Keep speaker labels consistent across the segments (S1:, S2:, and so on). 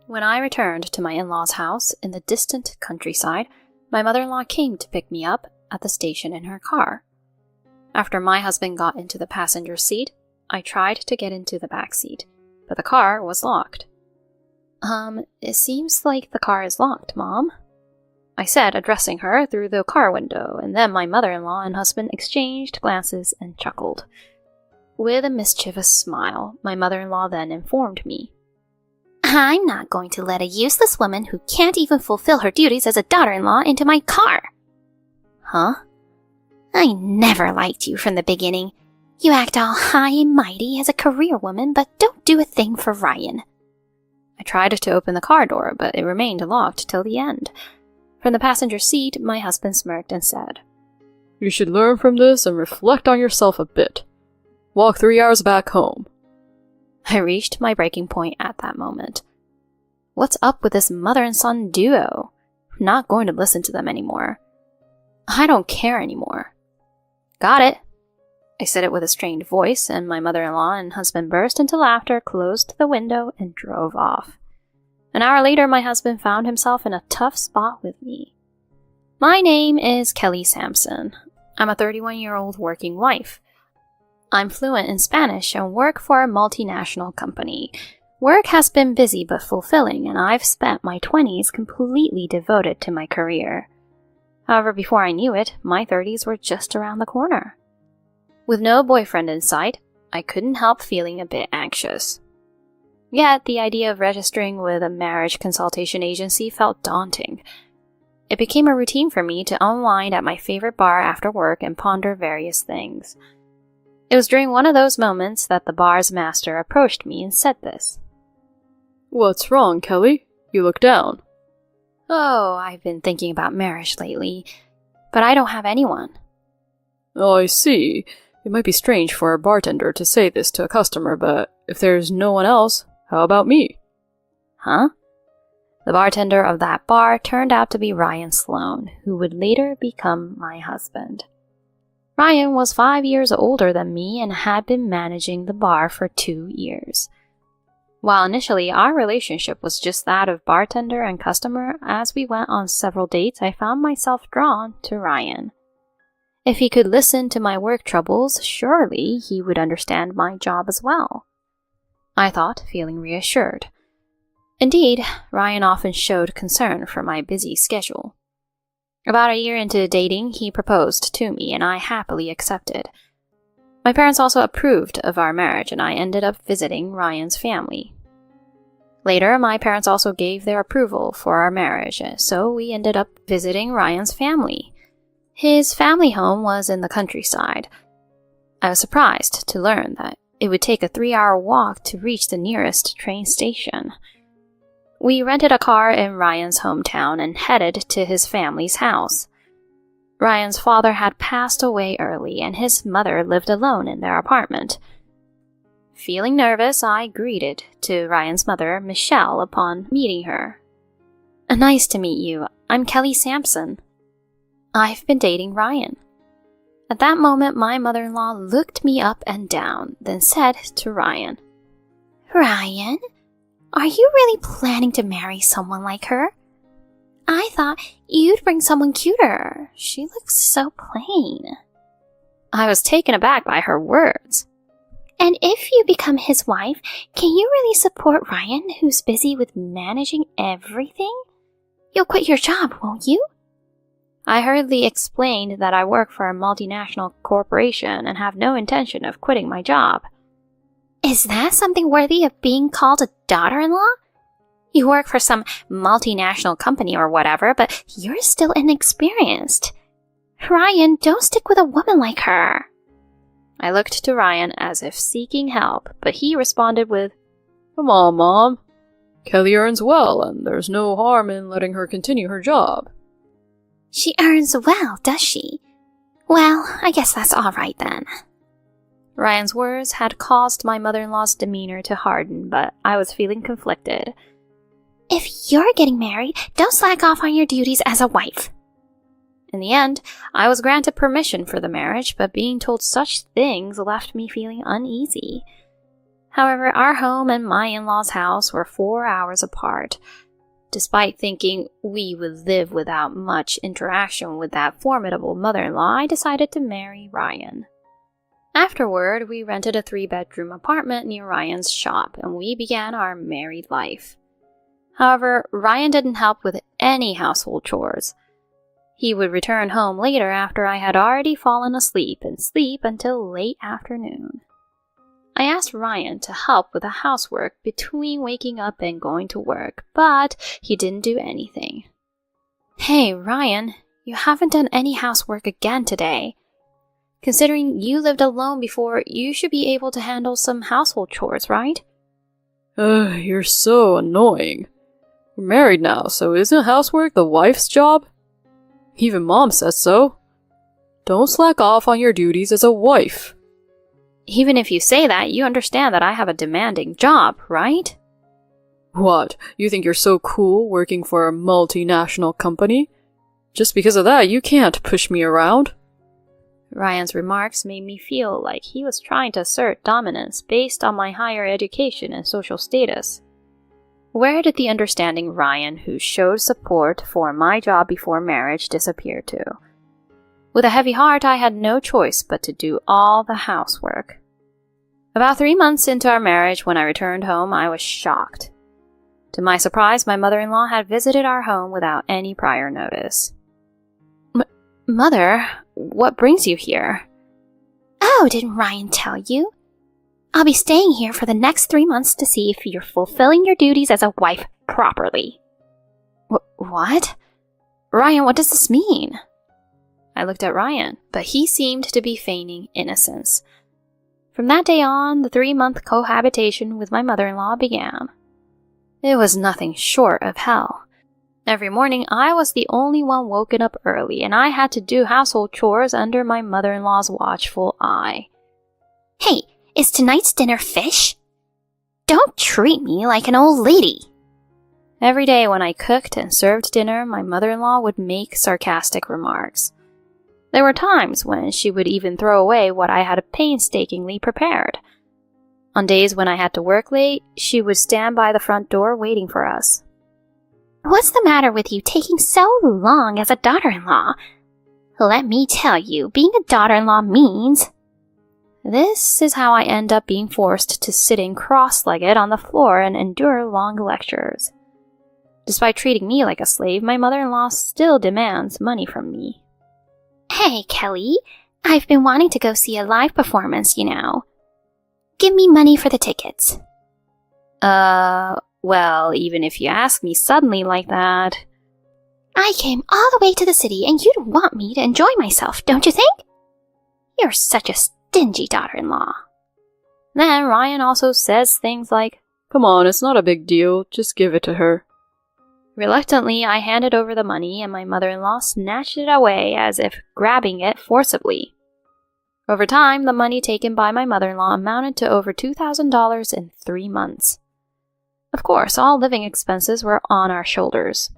S1: When I returned to my in-laws' house in the distant countryside, my mother-in-law came to pick me up at the station in her car. After my husband got into the passenger seat, I tried to get into the back seat, but the car was locked. It seems like the car is locked, Mom," I said, addressing her through the car window, and then my mother-in-law and husband exchanged glances and chuckled. With a mischievous smile, my mother-in-law then informed me, "I'm not going to let a useless woman who can't even fulfill her duties as a daughter-in-law into my car." "Huh?" "I never liked you from the beginning. You act all high and mighty as a career woman, but don't do a thing for Ryan." I tried to open the car door, but it remained locked till the end. From the passenger seat, my husband smirked and said, "You should learn from this and reflect on yourself a bit. Walk 3 hours back home." I reached my breaking point at that moment. What's up with this mother and son duo? I'm not going to listen to them anymore. I don't care anymore. "Got it." I said it with a strained voice, and my mother-in-law and husband burst into laughter, closed the window, and drove off. An hour later, my husband found himself in a tough spot with me. My name is Kelly Sampson. I'm a 31-year-old working wife. I'm fluent in Spanish and work for a multinational company. Work has been busy but fulfilling, and I've spent my 20s completely devoted to my career. However, before I knew it, my 30s were just around the corner. With no boyfriend in sight, I couldn't help feeling a bit anxious. Yet, the idea of registering with a marriage consultation agency felt daunting. It became a routine for me to unwind at my favorite bar after work and ponder various things. It was during one of those moments that the bar's master approached me and said this. "What's wrong, Kelly? You look down." "Oh, I've been thinking about marriage lately, but I don't have anyone." "Oh, I see. It might be strange for a bartender to say this to a customer, but if there's no one else, how about me?" "Huh?" The bartender of that bar turned out to be Ryan Sloan, who would later become my husband. Ryan was 5 years older than me and had been managing the bar for 2 years. While initially our relationship was just that of bartender and customer, as we went on several dates, I found myself drawn to Ryan. If he could listen to my work troubles, surely he would understand my job as well, I thought, feeling reassured. Indeed, Ryan often showed concern for my busy schedule. About a year into dating, he proposed to me, and I happily accepted. My parents also approved of our marriage, and I ended up visiting Ryan's family. Later, my parents also gave their approval for our marriage, so we ended up visiting Ryan's family. His family home was in the countryside. I was surprised to learn that it would take a 3-hour walk to reach the nearest train station. We rented a car in Ryan's hometown and headed to his family's house. Ryan's father had passed away early, and his mother lived alone in their apartment. Feeling nervous, I greeted to Ryan's mother, Michelle, upon meeting her. "Nice to meet you. I'm Kelly Sampson. I've been dating Ryan." At that moment, my mother-in-law looked me up and down, then said to Ryan, "Ryan, are you really planning to marry someone like her? I thought you'd bring someone cuter. She looks so plain." I was taken aback by her words. "And if you become his wife, can you really support Ryan, who's busy with managing everything? You'll quit your job, won't you?" I hurriedly explained that I work for a multinational corporation and have no intention of quitting my job. "Is that something worthy of being called a daughter-in-law? You work for some multinational company or whatever, but you're still inexperienced. Ryan, don't stick with a woman like her." I looked to Ryan as if seeking help, but he responded with, "Come on, Mom. Kelly earns well, and there's no harm in letting her continue her job."
S2: "She earns well, does she? Well, I guess that's all right then."
S1: Ryan's words had caused my mother-in-law's demeanor to harden, but I was feeling conflicted.
S2: "If you're getting married, don't slack off on your duties as a wife."
S1: In the end, I was granted permission for the marriage, but being told such things left me feeling uneasy. However, our home and my in-laws' house were 4 hours apart. Despite thinking we would live without much interaction with that formidable mother-in-law, I decided to marry Ryan. Afterward, we rented a 3-bedroom apartment near Ryan's shop, and we began our married life. However, Ryan didn't help with any household chores. He would return home later after I had already fallen asleep and sleep until late afternoon. I asked Ryan to help with the housework between waking up and going to work, but he didn't do anything. Hey, Ryan, you haven't done any housework again today. Considering you lived alone before, you should be able to handle some household chores, right?
S3: You're so annoying. We're married now, so isn't housework the wife's job? Even Mom says so. Don't slack off on your duties as a wife.
S1: Even if you say that, you understand that I have a demanding job, right?
S3: What, you think you're so cool working for a multinational company? Just because of that, you can't push me around.
S1: Ryan's remarks made me feel like he was trying to assert dominance based on my higher education and social status. Where did the understanding Ryan, who showed support for my job before marriage, disappear to? With a heavy heart, I had no choice but to do all the housework. About 3 months into our marriage, when I returned home, I was shocked. To my surprise, my mother-in-law had visited our home without any prior notice. Mother, what brings you here?
S2: Oh, didn't Ryan tell you? I'll be staying here for the next 3 months to see if you're fulfilling your duties as a wife properly.
S1: What? Ryan, what does this mean? I looked at Ryan, but he seemed to be feigning innocence. From that day on, the 3-month cohabitation with my mother-in-law began. It was nothing short of hell. Every morning, I was the only one woken up early, and I had to do household chores under my mother-in-law's watchful eye.
S2: Hey, is tonight's dinner fish? Don't treat me like an old lady.
S1: Every day when I cooked and served dinner, my mother-in-law would make sarcastic remarks. There were times when she would even throw away what I had painstakingly prepared. On days when I had to work late, she would stand by the front door waiting for us.
S2: What's the matter with you taking so long as a daughter-in-law? Let me tell you, being a daughter-in-law means...
S1: This is how I end up being forced to sitting cross-legged on the floor and endure long lectures. Despite treating me like a slave, my mother-in-law still demands money from me.
S2: Hey, Kelly, I've been wanting to go see a live performance, you know. Give me money for the tickets.
S1: Well, even if you ask me suddenly like that...
S2: I came all the way to the city and you'd want me to enjoy myself, don't you think? You're such a stingy daughter-in-law.
S1: Then Ryan also says things like,
S3: Come on, it's not a big deal, just give it to her.
S1: Reluctantly, I handed over the money and my mother-in-law snatched it away as if grabbing it forcibly. Over time, the money taken by my mother-in-law amounted to over $2,000 in 3 months. Of course, all living expenses were on our shoulders.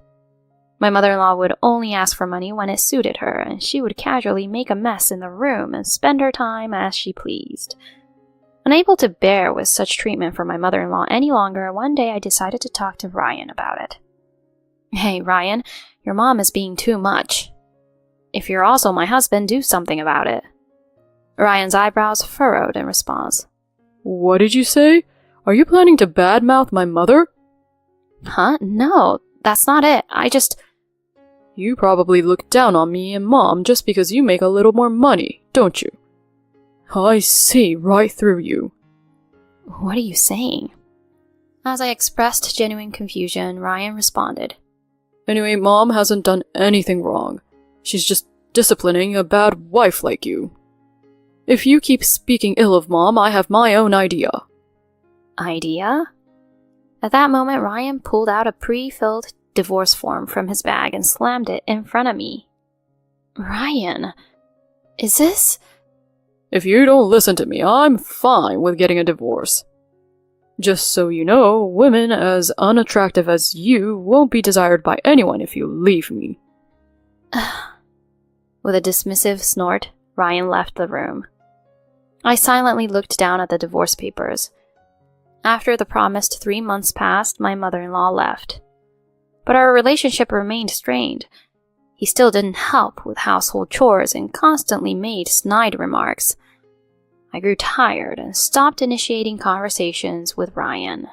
S1: My mother-in-law would only ask for money when it suited her, and she would casually make a mess in the room and spend her time as she pleased. Unable to bear with such treatment from my mother-in-law any longer, one day I decided to talk to Ryan about it. Hey, Ryan, your mom is being too much. If you're also my husband, do something about it. Ryan's eyebrows furrowed in response.
S3: What did you say? Are you planning to badmouth my mother?
S1: Huh? No, that's not it.
S3: You probably look down on me and Mom just because you make a little more money, don't you? I see right through you.
S1: What are you saying? As I expressed genuine confusion, Ryan responded.
S3: Anyway, Mom hasn't done anything wrong. She's just disciplining a bad wife like you. If you keep speaking ill of Mom, I have my own idea.
S1: Idea? At that moment, Ryan pulled out a pre-filled divorce form from his bag and slammed it in front of me. Ryan, is this...
S3: If you don't listen to me, I'm fine with getting a divorce. Just so you know, women as unattractive as you won't be desired by anyone if you leave me.
S1: With a dismissive snort, Ryan left the room. I silently looked down at the divorce papers. After the promised 3 months passed, my mother-in-law left. But our relationship remained strained. He still didn't help with household chores and constantly made snide remarks. I grew tired and stopped initiating conversations with Ryan.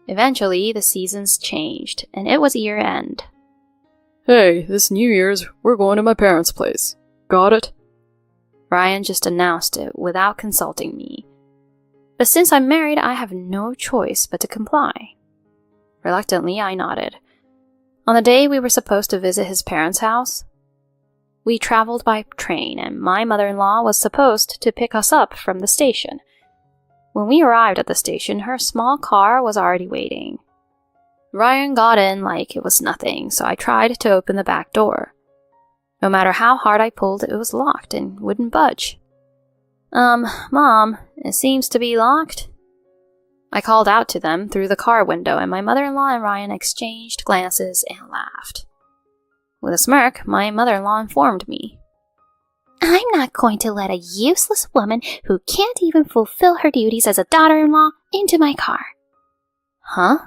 S1: Eventually, the seasons changed, and it was year-end.
S3: Hey, this New Year's, we're going to my parents' place. Got it?
S1: Ryan just announced it without consulting me. But since I'm married, I have no choice but to comply. Reluctantly, I nodded. On the day we were supposed to visit his parents' house, we traveled by train, and my mother-in-law was supposed to pick us up from the station. When we arrived at the station, her small car was already waiting. Ryan got in like it was nothing, so I tried to open the back door. No matter how hard I pulled, it was locked and wouldn't budge. Mom, it seems to be locked." I called out to them through the car window, and my mother-in-law and Ryan exchanged glances and laughed. With a smirk, my mother-in-law informed me.
S2: "I'm not going to let a useless woman who can't even fulfill her duties as a daughter-in-law into my car."
S1: "Huh?"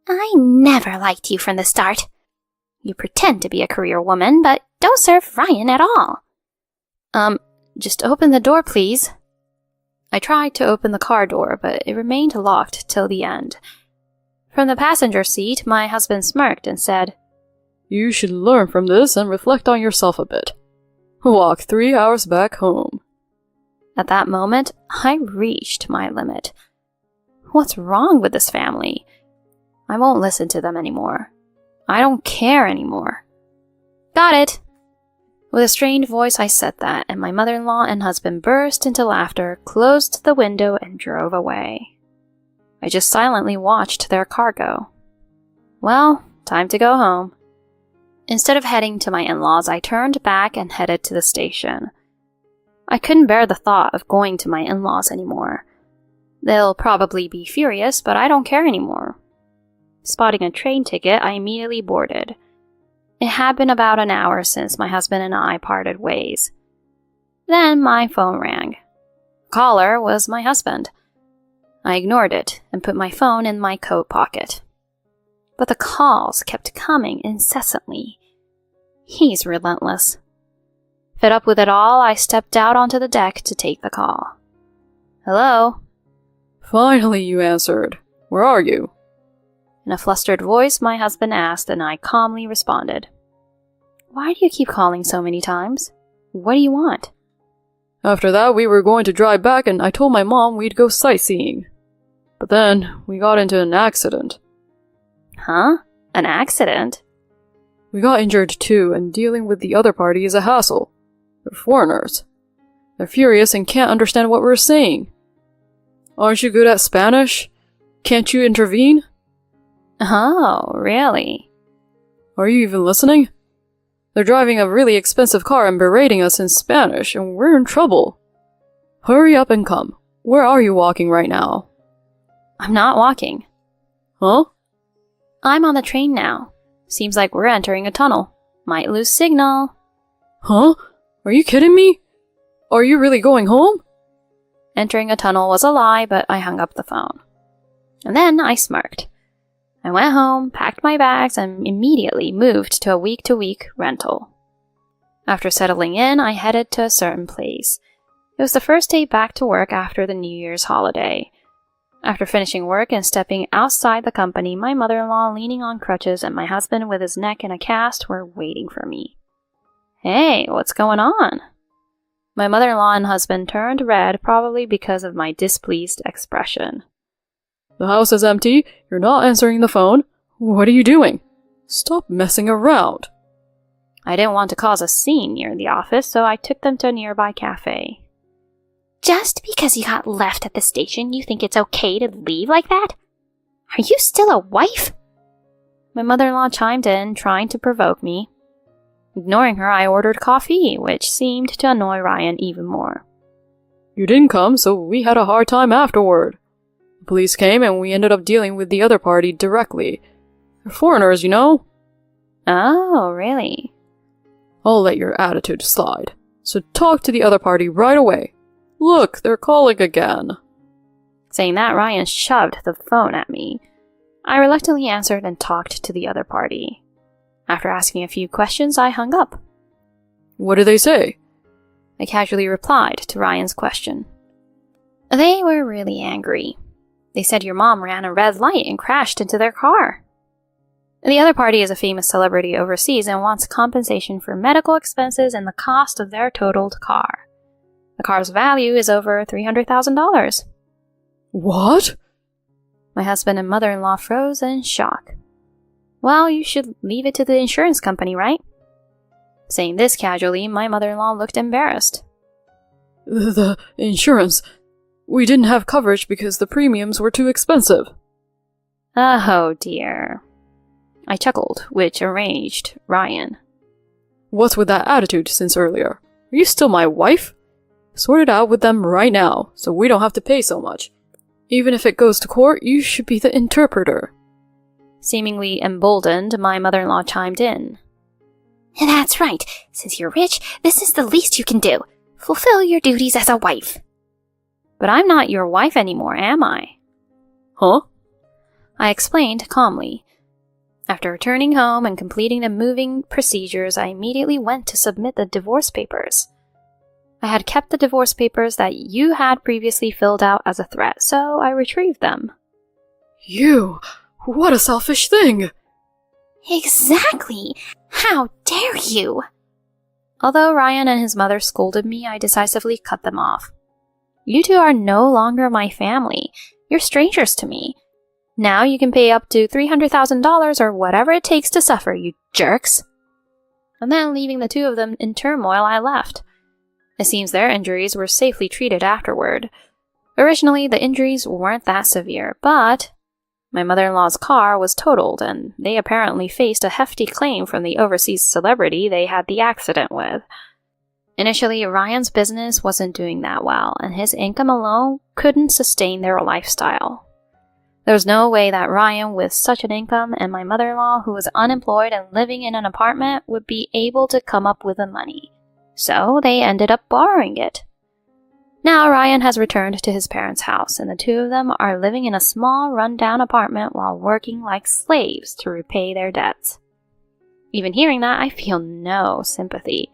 S2: "I never liked you from the start. You pretend to be a career woman, but don't serve Ryan at all."
S1: Just open the door, please." I tried to open the car door, but it remained locked till the end. From the passenger seat, my husband smirked and said,
S3: "You should learn from this and reflect on yourself a bit. Walk 3 hours back home."
S1: At that moment, I reached my limit. What's wrong with this family? I won't listen to them anymore. I don't care anymore. "Got it." With a strained voice, I said that, and my mother-in-law and husband burst into laughter, closed the window, and drove away. I just silently watched their car go. Well, time to go home. Instead of heading to my in-laws, I turned back and headed to the station. I couldn't bear the thought of going to my in-laws anymore. They'll probably be furious, but I don't care anymore. Spotting a train ticket, I immediately boarded. It had been about an hour since my husband and I parted ways. Then my phone rang. The caller was my husband. I ignored it and put my phone in my coat pocket. But the calls kept coming incessantly. He's relentless. Fed up with it all, I stepped out onto the deck to take the call. "Hello?"
S3: "Finally you answered. Where are you?"
S1: In a flustered voice, my husband asked, and I calmly responded. "Why do you keep calling so many times? What do you want?"
S3: "After that, we were going to drive back, and I told my mom we'd go sightseeing. But then, we got into an accident."
S1: "Huh? An accident?"
S3: "We got injured too, and dealing with the other party is a hassle. They're foreigners. They're furious and can't understand what we're saying. Aren't you good at Spanish? Can't you intervene?"
S1: "Oh, really?"
S3: "Are you even listening? They're driving a really expensive car and berating us in Spanish, and we're in trouble. Hurry up and come. Where are you walking right now?"
S1: "I'm not walking."
S3: "Huh?"
S1: "I'm on the train now. Seems like we're entering a tunnel. Might lose signal."
S3: "Huh? Are you kidding me? Are you really going home?"
S1: Entering a tunnel was a lie, but I hung up the phone. And then I smirked. I went home, packed my bags, and immediately moved to a week-to-week rental. After settling in, I headed to a certain place. It was the first day back to work after the New Year's holiday. After finishing work and stepping outside the company, my mother-in-law leaning on crutches and my husband with his neck in a cast were waiting for me. "Hey, what's going on?" My mother-in-law and husband turned red, probably because of my displeased expression.
S3: "The house is empty. You're not answering the phone. What are you doing? Stop messing around."
S1: I didn't want to cause a scene near the office, so I took them to a nearby cafe.
S2: "Just because you got left at the station, you think it's okay to leave like that? Are you still a wife?"
S1: My mother-in-law chimed in, trying to provoke me. Ignoring her, I ordered coffee, which seemed to annoy Ryan even more.
S3: "You didn't come, so we had a hard time afterward. The police came and we ended up dealing with the other party directly. They're foreigners, you know."
S1: "Oh, really?"
S3: "I'll let your attitude slide. So talk to the other party right away. Look, they're calling again."
S1: Saying that, Ryan shoved the phone at me. I reluctantly answered and talked to the other party. After asking a few questions, I hung up.
S3: What did they say?
S1: I casually replied to Ryan's question. They were really angry. They said your mom ran a red light and crashed into their car. The other party is a famous celebrity overseas and wants compensation for medical expenses and the cost of their totaled car. The car's value is over $300,000.
S3: What?
S1: My husband and mother-in-law froze in shock. Well, you should leave it to the insurance company, right? Saying this casually, my mother-in-law looked embarrassed.
S3: The insurance. We didn't have coverage because the premiums were too expensive.
S1: Oh dear. I chuckled, which enraged Ryan.
S3: What's with that attitude since earlier? Are you still my wife? Sort it out with them right now, so we don't have to pay so much. Even if it goes to court, you should be the interpreter.
S1: Seemingly emboldened, my mother-in-law chimed in.
S2: That's right. Since you're rich, this is the least you can do. Fulfill your duties as a wife.
S1: But I'm not your wife anymore, am I?
S3: Huh?
S1: I explained calmly. After returning home and completing the moving procedures, I immediately went to submit the divorce papers. I had kept the divorce papers that you had previously filled out as a threat, so I retrieved them.
S3: You! What a selfish thing!
S2: Exactly! How dare you!
S1: Although Ryan and his mother scolded me, I decisively cut them off. You two are no longer my family. You're strangers to me. Now you can pay up to $300,000 or whatever it takes to suffer, you jerks. And then, leaving the two of them in turmoil, I left. It seems their injuries were safely treated afterward. Originally, the injuries weren't that severe, but my mother-in-law's car was totaled, and they apparently faced a hefty claim from the overseas celebrity they had the accident with. Initially, Ryan's business wasn't doing that well, and his income alone couldn't sustain their lifestyle. There was no way that Ryan, with such an income, and my mother-in-law, who was unemployed and living in an apartment, would be able to come up with the money. So they ended up borrowing it. Now Ryan has returned to his parents' house, and the two of them are living in a small, run-down apartment while working like slaves to repay their debts. Even hearing that, I feel no sympathy.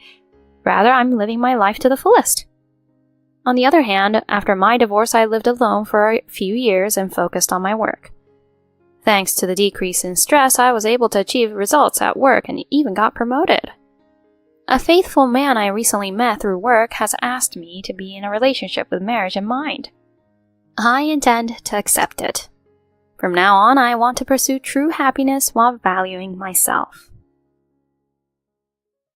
S1: Rather, I'm living my life to the fullest. On the other hand, after my divorce, I lived alone for a few years and focused on my work. Thanks to the decrease in stress, I was able to achieve results at work and even got promoted. A faithful man I recently met through work has asked me to be in a relationship with marriage in mind. I intend to accept it. From now on, I want to pursue true happiness while valuing myself.